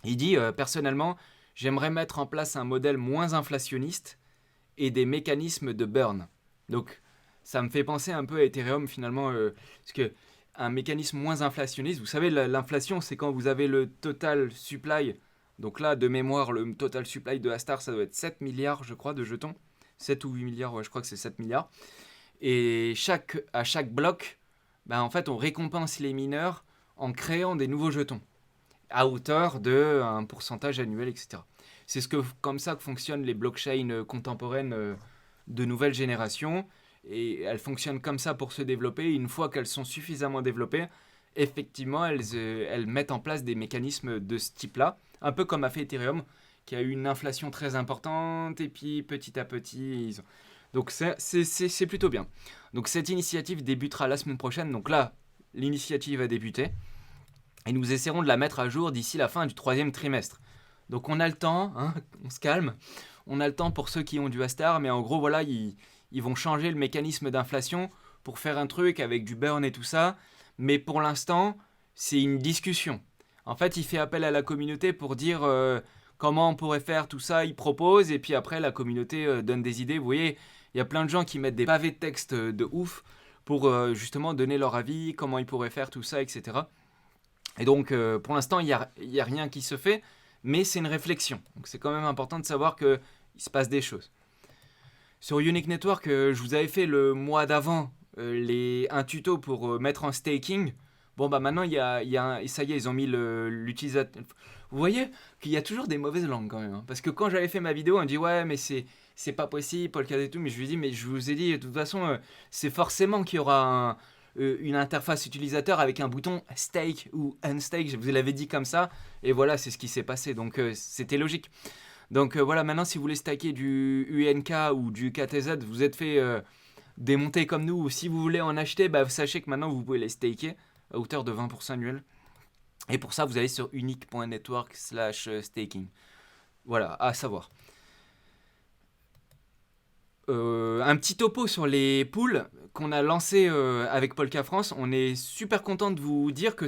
Il dit, personnellement, j'aimerais mettre en place un modèle moins inflationniste et des mécanismes de burn. Donc, ça me fait penser un peu à Ethereum finalement, parce que un mécanisme moins inflationniste, vous savez, l'inflation, c'est quand vous avez le total supply. Donc là, de mémoire, le total supply de Astar, ça doit être 7 milliards, je crois, de jetons. 7 ou 8 milliards, ouais, je crois que c'est 7 milliards. Et à chaque bloc, en fait, on récompense les mineurs en créant des nouveaux jetons à hauteur d'un pourcentage annuel, etc. C'est comme ça que fonctionnent les blockchains contemporaines de nouvelle génération. Et elles fonctionnent comme ça pour se développer. Et une fois qu'elles sont suffisamment développées, effectivement, elles mettent en place des mécanismes de ce type-là. Un peu comme a fait Ethereum, qui a eu une inflation très importante. Et puis, petit à petit, Donc, c'est plutôt bien. Donc, cette initiative débutera la semaine prochaine. Donc là, l'initiative a débuté. Et nous essaierons de la mettre à jour d'ici la fin du 3e trimestre. Donc on a le temps, hein, on se calme. On a le temps pour ceux qui ont du Astar, mais en gros, voilà, ils vont changer le mécanisme d'inflation pour faire un truc avec du burn et tout ça. Mais pour l'instant, c'est une discussion. En fait, il fait appel à la communauté pour dire comment on pourrait faire tout ça. Il propose et puis après, la communauté donne des idées. Vous voyez, il y a plein de gens qui mettent des pavés de texte de ouf pour justement donner leur avis, comment ils pourraient faire tout ça, etc. Et donc, pour l'instant, il n'y a rien qui se fait, mais c'est une réflexion. Donc, c'est quand même important de savoir qu'il se passe des choses. Sur Unique Network, je vous avais fait le mois d'avant un tuto pour mettre en staking. Bon, maintenant, ça y est, ils ont mis l'utilisateur. Vous voyez qu'il y a toujours des mauvaises langues quand même. Hein, parce que quand j'avais fait ma vidéo, on dit ouais, mais c'est pas possible, Polkadot et tout. Mais je lui dis, mais je vous ai dit, de toute façon, c'est forcément qu'il y aura une interface utilisateur avec un bouton stake ou unstake, je vous l'avais dit comme ça, et voilà, c'est ce qui s'est passé, donc c'était logique. Donc voilà, maintenant si vous voulez staker du UNK ou du KTZ, vous êtes fait démonter comme nous, ou si vous voulez en acheter, sachez que maintenant vous pouvez les staker à hauteur de 20% annuel, et pour ça vous allez sur unique.network/staking. Voilà, à savoir. Un petit topo sur les pools qu'on a lancé avec Polka France. On est super content de vous dire que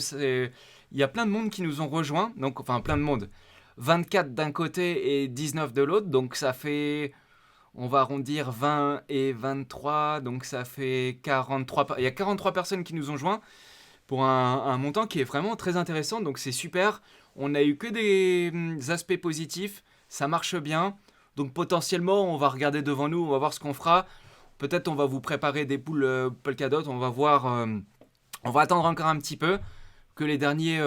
il y a plein de monde qui nous ont rejoints. Donc, enfin, plein de monde. 24 d'un côté et 19 de l'autre. Donc, ça fait... On va arrondir 20 et 23, donc ça fait 43. Il y a 43 personnes qui nous ont joints pour un montant qui est vraiment très intéressant, donc c'est super. On n'a eu que des aspects positifs, ça marche bien. Donc potentiellement, on va regarder devant nous, on va voir ce qu'on fera. Peut-être on va vous préparer des poules Polkadot, on va voir. On va attendre encore un petit peu que les derniers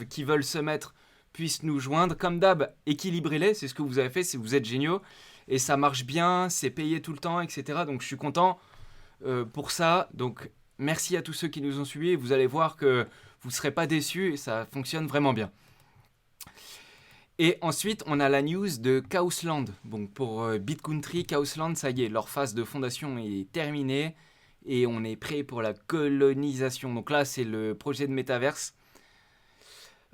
qui veulent se mettre puissent nous joindre. Comme d'hab, équilibrez-les, c'est ce que vous avez fait, vous êtes géniaux. Et ça marche bien, c'est payé tout le temps, etc. Donc je suis content pour ça. Donc merci à tous ceux qui nous ont suivis. Vous allez voir que vous ne serez pas déçus et ça fonctionne vraiment bien. Et ensuite, on a la news de Chaosland. Donc pour BitCountry, Chaosland, ça y est, leur phase de fondation est terminée. Et on est prêt pour la colonisation. Donc là, c'est le projet de Metaverse.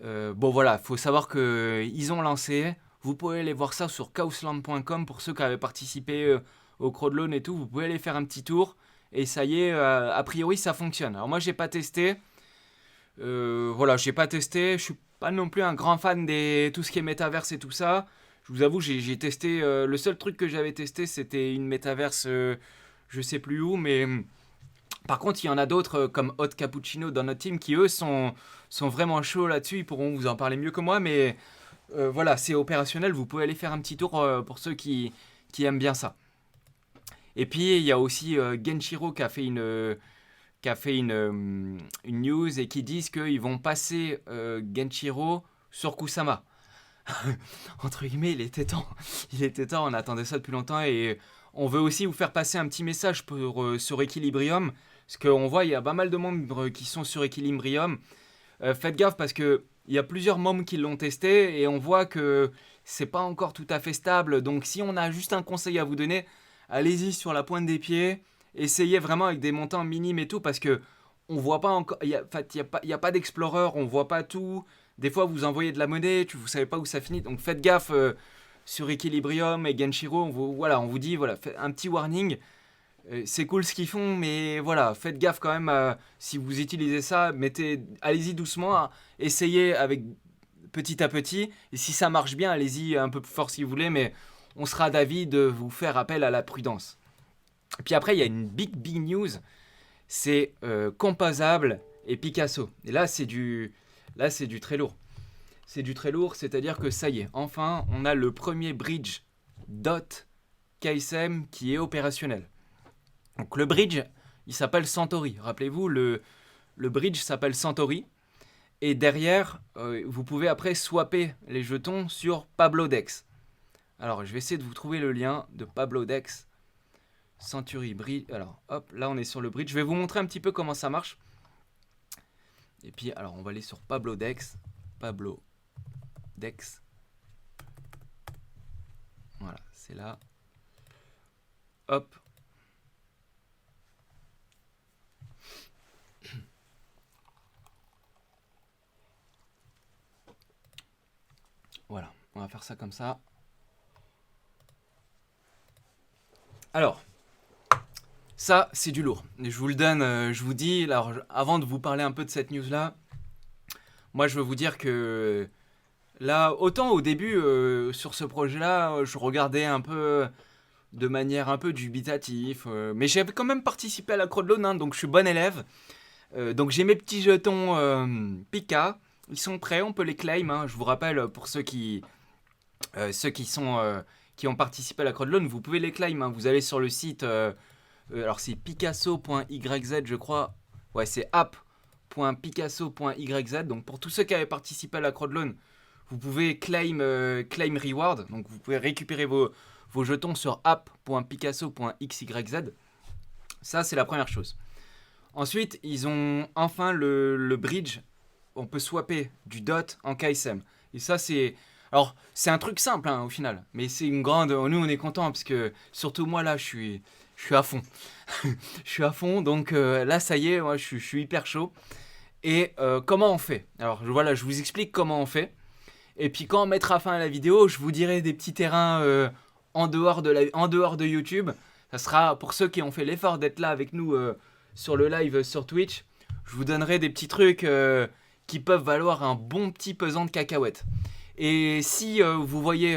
Bon voilà, il faut savoir qu'ils ont lancé. Vous pouvez aller voir ça sur chaosland.com pour ceux qui avaient participé au crowdloan et tout. Vous pouvez aller faire un petit tour. Et ça y est, a priori, ça fonctionne. Alors moi, j'ai pas testé. Voilà, j'ai pas testé. Je suis pas non plus un grand fan de tout ce qui est métaverse et tout ça. Je vous avoue, j'ai testé. Le seul truc que j'avais testé, c'était une métaverse, je sais plus où, mais par contre, il y en a d'autres comme Hot Cappuccino dans notre team qui eux sont vraiment chauds là-dessus. Ils pourront vous en parler mieux que moi, mais voilà, c'est opérationnel. Vous pouvez aller faire un petit tour pour ceux qui aiment bien ça. Et puis il y a aussi Genshiro qui a fait une news et qui disent qu'ils vont passer Genshiro sur Kusama. Entre guillemets, il était temps. Il était temps, on attendait ça depuis longtemps et on veut aussi vous faire passer un petit message sur Equilibrium. Parce qu'on voit, il y a pas mal de membres qui sont sur Equilibrium. Faites gaffe parce que il y a plusieurs membres qui l'ont testé et on voit que c'est pas encore tout à fait stable. Donc si on a juste un conseil à vous donner, allez-y sur la pointe des pieds. Essayez vraiment avec des montants minimes et tout parce que on voit pas encore. Il y a pas d'explorer, on voit pas tout. Des fois, vous envoyez de la monnaie, vous savez pas où ça finit. Donc faites gaffe sur Equilibrium et Genshiro. On vous dit, voilà, faites un petit warning. C'est cool ce qu'ils font, mais voilà, faites gaffe quand même. Si vous utilisez ça, allez-y doucement. Essayez avec petit à petit. Et si ça marche bien, allez-y un peu plus fort si vous voulez. Mais on sera d'avis de vous faire appel à la prudence. Et puis après, il y a une big news. C'est Composable et Picasso. Et là, c'est du très lourd. C'est du très lourd, c'est-à-dire que ça y est, enfin, on a le premier bridge .ksm qui est opérationnel. Donc le bridge, il s'appelle Centauri. Rappelez-vous, le bridge s'appelle Centauri. Et derrière, vous pouvez après swapper les jetons sur Pablodex. Alors, je vais essayer de vous trouver le lien de Pablodex. Centauri bridge. Alors, hop, là on est sur le bridge. Je vais vous montrer un petit peu comment ça marche. Et puis, alors, on va aller sur Pablodex. Pablodex. Voilà, c'est là. Hop. Voilà, on va faire ça comme ça. Alors, ça, c'est du lourd. Je vous le donne, je vous dis, alors, avant de vous parler un peu de cette news-là, moi, je veux vous dire que là, autant au début, sur ce projet-là, je regardais un peu de manière un peu dubitative, mais j'ai quand même participé à la crowdloan, hein, donc je suis bon élève. Donc j'ai mes petits jetons Pika, ils sont prêts, on peut les claim. Hein. Je vous rappelle, pour ceux qui ont participé à la crowdloan, vous pouvez les claim. Hein. Vous allez sur le site, alors c'est picasso.yz, je crois. Ouais, c'est app.picasso.yz. Donc pour tous ceux qui avaient participé à la crowdloan, vous pouvez claim reward. Donc vous pouvez récupérer vos jetons sur app.picasso.xyz. Ça, c'est la première chose. Ensuite, ils ont enfin le bridge. On peut swapper du DOT en KSM. Et ça, c'est... Alors, c'est un truc simple, hein, au final. Mais c'est une grande... Nous, on est contents, parce que... Surtout moi, là, je suis à fond. Je suis à fond, donc là, ça y est, moi, je suis hyper chaud. Et comment on fait? Alors, voilà, je vous explique comment on fait. Et puis, quand on mettra fin à la vidéo, je vous dirai des petits terrains en dehors de YouTube. Ça sera pour ceux qui ont fait l'effort d'être là avec nous... sur le live sur Twitch, je vous donnerai des petits trucs qui peuvent valoir un bon petit pesant de cacahuètes. Et si vous voyez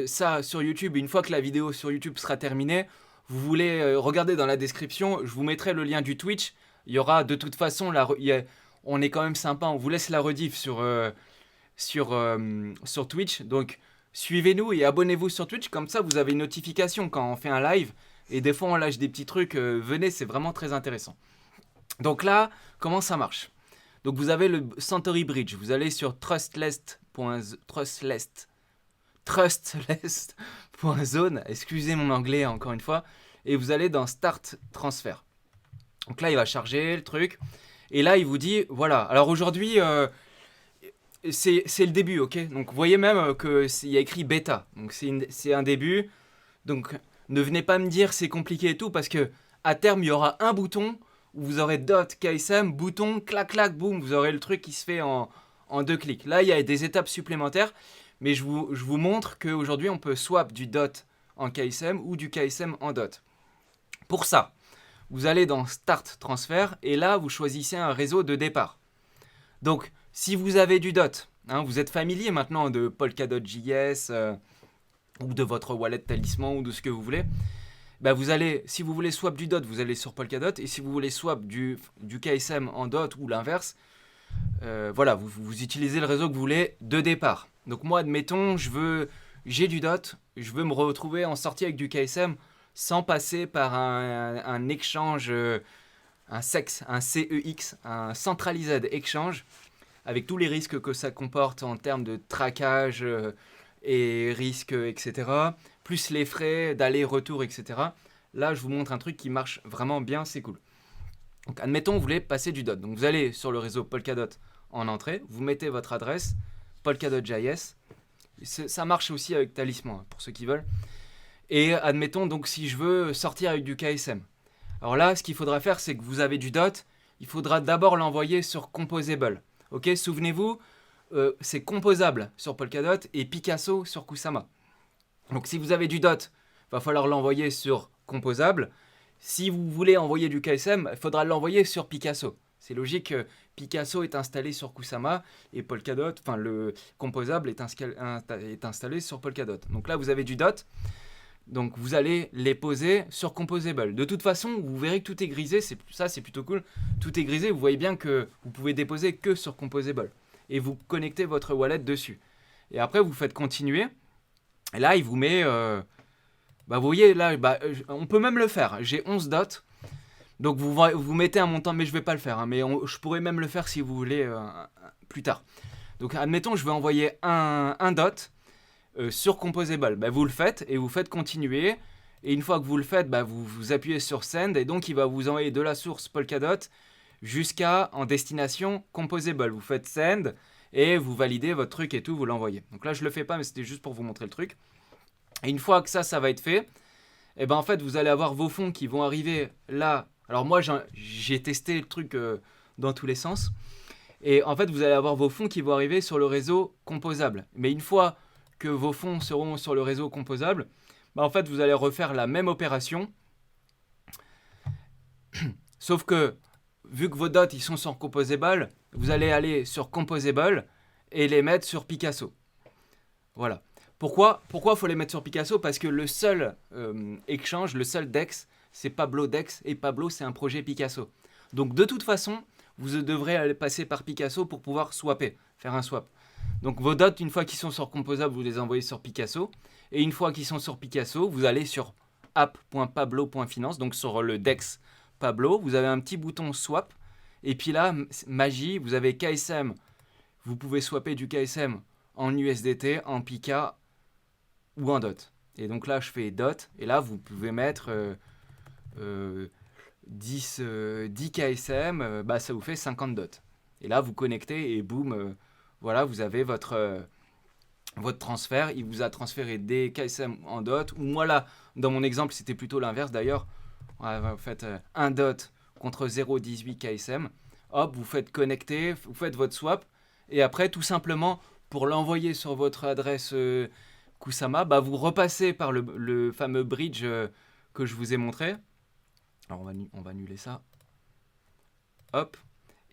ça sur YouTube, une fois que la vidéo sur YouTube sera terminée, vous voulez regarder dans la description, je vous mettrai le lien du Twitch. Il y aura de toute façon, on est quand même sympa, on vous laisse la rediff sur Twitch. Donc suivez-nous et abonnez-vous sur Twitch, comme ça vous avez une notification quand on fait un live. Et des fois on lâche des petits trucs, venez, c'est vraiment très intéressant. Donc là, comment ça marche? Donc vous avez le Suntory Bridge, vous allez sur trustless.zone, excusez mon anglais encore une fois, et vous allez dans Start Transfer. Donc là, il va charger le truc, et là, il vous dit, voilà, alors aujourd'hui, c'est le début, ok? Donc vous voyez même qu'il y a écrit bêta, donc c'est un début, donc ne venez pas me dire c'est compliqué et tout, parce que à terme, il y aura un bouton où vous aurez .ksm, bouton, clac, clac, boum, vous aurez le truc qui se fait en 2 clics. Là, il y a des étapes supplémentaires, mais je vous montre qu'aujourd'hui, on peut swap du dot en KSM ou du KSM en dot. Pour ça, vous allez dans Start Transfer et là, vous choisissez un réseau de départ. Donc, si vous avez du dot, vous êtes familier maintenant de Polkadot.js ou de votre wallet talisman ou de ce que vous voulez, bah vous allez, si vous voulez swap du dot, vous allez sur Polkadot, et si vous voulez swap du KSM en dot ou l'inverse, voilà, vous utilisez le réseau que vous voulez de départ. Donc moi, admettons, j'ai du dot, je veux me retrouver en sortie avec du KSM sans passer par un exchange, un CEX, un Centralized Exchange, avec tous les risques que ça comporte en termes de traquage et risques, etc., plus les frais d'aller-retour, etc. Là, je vous montre un truc qui marche vraiment bien, c'est cool. Donc, admettons, vous voulez passer du dot. Donc, vous allez sur le réseau Polkadot en entrée, vous mettez votre adresse, Polkadot.js. Ça marche aussi avec Talisman, pour ceux qui veulent. Et admettons, donc, si je veux sortir avec du KSM. Alors là, ce qu'il faudra faire, c'est que vous avez du dot, il faudra d'abord l'envoyer sur Composable. Ok, souvenez-vous, c'est composable sur Polkadot et Picasso sur Kusama. Donc si vous avez du dot, il va falloir l'envoyer sur Composable. Si vous voulez envoyer du KSM, il faudra l'envoyer sur Picasso. C'est logique, Picasso est installé sur Kusama et Polkadot, enfin le Composable est installé sur Polkadot. Donc là, vous avez du dot. Donc vous allez les poser sur Composable. De toute façon, vous verrez que tout est grisé, ça c'est plutôt cool. Tout est grisé, vous voyez bien que vous pouvez déposer que sur Composable. Et vous connectez votre wallet dessus. Et après, vous faites continuer. Et là, il vous met... vous voyez, là, on peut même le faire. J'ai 11 dots. Donc, vous mettez un montant, mais je ne vais pas le faire. Mais je pourrais même le faire si vous voulez plus tard. Donc, admettons, je vais envoyer un dot sur Composable. Vous le faites et vous faites continuer. Et une fois que vous le faites, vous appuyez sur Send. Et donc, il va vous envoyer de la source Polkadot jusqu'à en destination Composable. Vous faites Send et vous validez votre truc et tout, vous l'envoyez. Donc là, je le fais pas, mais c'était juste pour vous montrer le truc. Et une fois que ça va être fait, et en fait, vous allez avoir vos fonds qui vont arriver là. Alors moi, j'ai testé le truc dans tous les sens. Et en fait, vous allez avoir vos fonds qui vont arriver sur le réseau Composable. Mais une fois que vos fonds seront sur le réseau Composable, en fait, vous allez refaire la même opération. Sauf que, vu que vos dots ils sont sur Composable, vous allez aller sur Composable et les mettre sur Picasso. Voilà. Pourquoi il faut les mettre sur Picasso? Parce que le seul exchange, le seul DEX, c'est Pablo DEX, et Pablo, c'est un projet Picasso. Donc de toute façon, vous devrez aller passer par Picasso pour pouvoir swapper, faire un swap. Donc vos dots, une fois qu'ils sont sur Composable, vous les envoyez sur Picasso. Et une fois qu'ils sont sur Picasso, vous allez sur app.pablo.finance, donc sur le DEX Pablo, vous avez un petit bouton swap. Et puis là, magie, vous avez KSM. Vous pouvez swapper du KSM en USDT, en Pika ou en DOT. Et donc là, je fais DOT. Et là, vous pouvez mettre 10 KSM. Ça vous fait 50 DOT. Et là, vous connectez et boum, voilà, vous avez votre transfert. Il vous a transféré des KSM en DOT. Ou moi là, dans mon exemple, c'était plutôt l'inverse d'ailleurs. Vous faites un DOT contre 0,18 KSM. Hop, vous faites connecter, vous faites votre swap. Et après, tout simplement, pour l'envoyer sur votre adresse Kusama, vous repassez par le fameux bridge que je vous ai montré. Alors, on va annuler ça. Hop.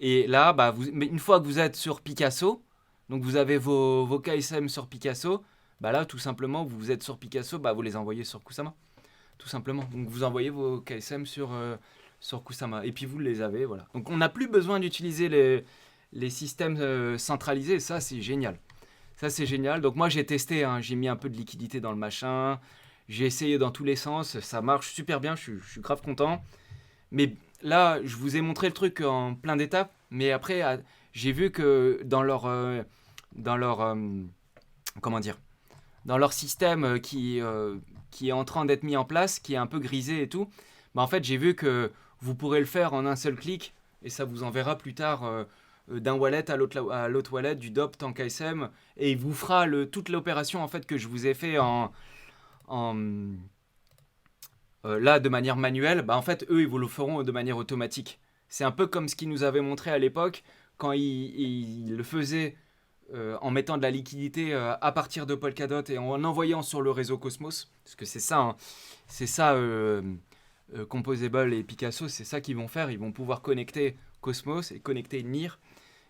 Et là, mais une fois que vous êtes sur Picasso, donc vous avez vos KSM sur Picasso, Bah là, tout simplement, vous êtes sur Picasso, bah vous les envoyez sur Kusama. Tout simplement. Donc vous envoyez vos KSM sur Kusama. Et puis vous les avez, voilà. Donc on n'a plus besoin d'utiliser les systèmes centralisés. Ça, c'est génial. Ça, c'est génial. Donc moi, j'ai testé, hein, j'ai mis un peu de liquidité dans le machin. J'ai essayé dans tous les sens. Ça marche super bien. Je suis grave content. Mais là, je vous ai montré le truc en plein d'étapes. Mais après, j'ai vu que dans leur comment dire, dans leur système qui est en train d'être mis en place, qui est un peu grisé et tout, bah en fait, j'ai vu que vous pourrez le faire en un seul clic et ça vous enverra plus tard d'un wallet à l'autre wallet, du DOP en KSM, et il vous fera toute l'opération en fait que je vous ai fait en là de manière manuelle. Bah en fait, eux, ils vous le feront de manière automatique. C'est un peu comme ce qu'ils nous avaient montré à l'époque quand ils le faisaient en mettant de la liquidité à partir de Polkadot et en envoyant sur le réseau Cosmos, parce que c'est ça, hein, c'est ça Composable et Picasso, c'est ça qu'ils vont faire, ils vont pouvoir connecter Cosmos et connecter NIR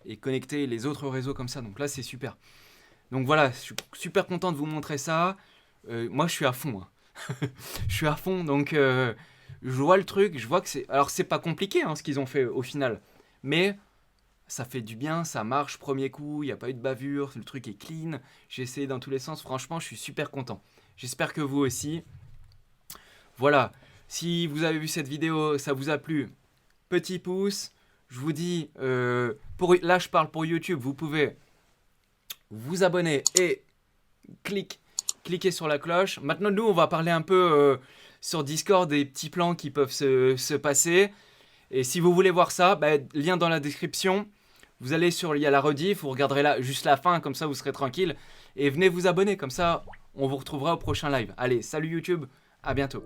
et connecter les autres réseaux comme ça, donc là c'est super. Donc voilà, je suis super content de vous montrer ça. Moi je suis à fond, hein. Je suis à fond, donc je vois le truc, je vois que c'est... Alors c'est pas compliqué hein, ce qu'ils ont fait au final, mais ça fait du bien, ça marche premier coup, il n'y a pas eu de bavure, le truc est clean, j'ai essayé dans tous les sens, franchement je suis super content. J'espère que vous aussi. Voilà, si vous avez vu cette vidéo, ça vous a plu, petit pouce. Je vous dis, là je parle pour YouTube, vous pouvez vous abonner et cliquer sur la cloche. Maintenant nous on va parler un peu sur Discord des petits plans qui peuvent se passer. Et si vous voulez voir ça, bah, lien dans la description. Vous allez il y a la rediff, vous regarderez là juste la fin, comme ça vous serez tranquille. Et venez vous abonner, comme ça on vous retrouvera au prochain live. Allez, salut YouTube, à bientôt.